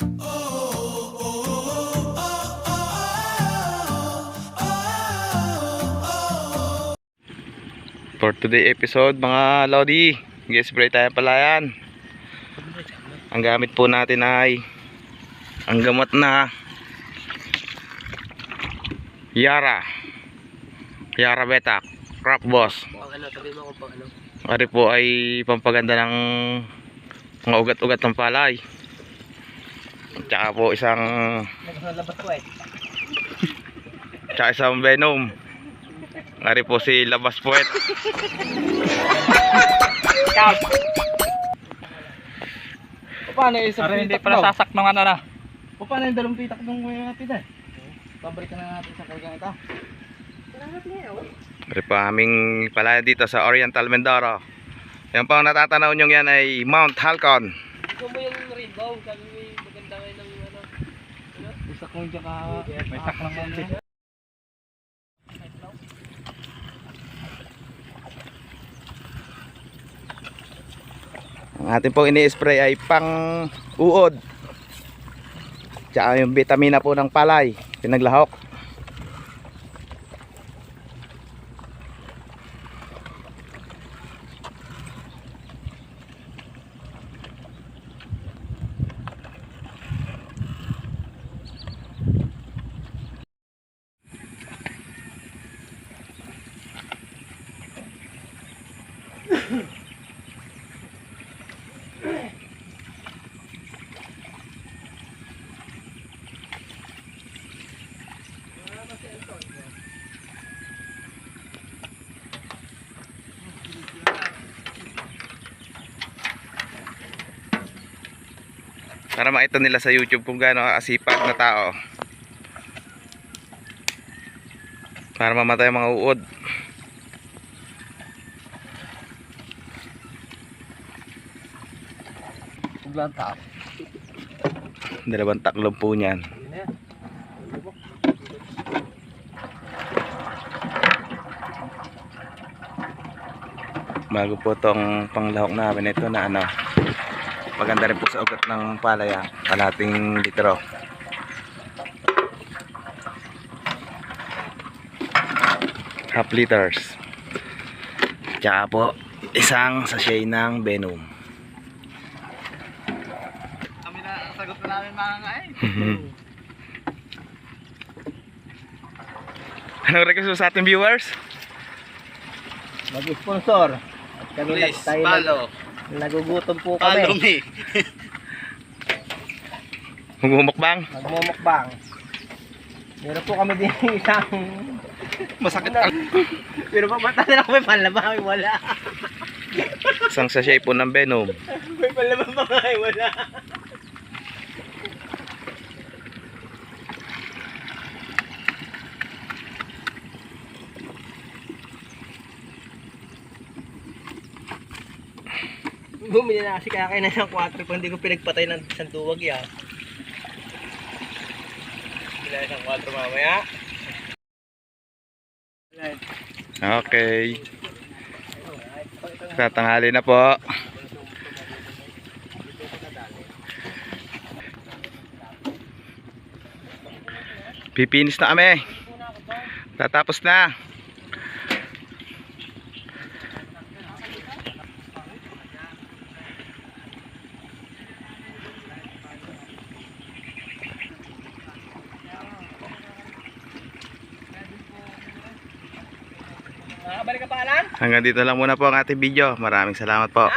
For today episode mga Lodi, spray tayo palayan. Ang gamit po natin ay ang gamot na Yara Beta Crop Boss. Ari po ay pampaganda ng mga ugat-ugat ng palay. Tsaka po isang Venom. Ari po si Labas Puwet. Paano yung isang Hindi pitak pala daw? sasak ng ano na. Paano yung dalawang pitak nung pita? Pabalikan na natin sa kaigang ito. Ari po aming palayan dito sa Oriental Mindoro. Yan po ang natatanaw nyo yan ay Mount Halcon. Ito mo yung rainbow, sabi mo yung maganda ngayon ng ano. Isa kong dyan ka. May sak ng konti. Ang ating pong ini-spray ay pang uod. Tsaka yung vitamina po ng palay, pinaglahok. Para makita nila sa YouTube kung gaano kasipag na tao. Para mamatay ang mga uod. Uglan tap. Dalawang taklob po niyan. Bago po tong panglahok namin ito na ano, maganda rin po sa ugat ng palaya, kalating litro. Half liters. Tsaka po isang sachet ng Venom. Kami na, sagot na namin mga ngayon. Anong request sa ating viewers? Mag-sponsor. At kami Please, tayo follow. nagugutom po Follow kami. me. Magmumukbang? Magmumukbang. Meron po kami din isang Masakit ang... pero pabata na kami panlaba, wala. Isang sachet po ng Venom. May panlaba pa nga, wala. Bumili na kasi kaya kayo na ng 4 kung hindi ko pinagpatay ng isang duwag yan. Bumili na ng 4 mamaya. Okay. Sa tanghali na po. Pipinis na kami. Tatapos na. Balik ka pa lang? Hanggang dito lang muna po ang ating video. Maraming salamat po.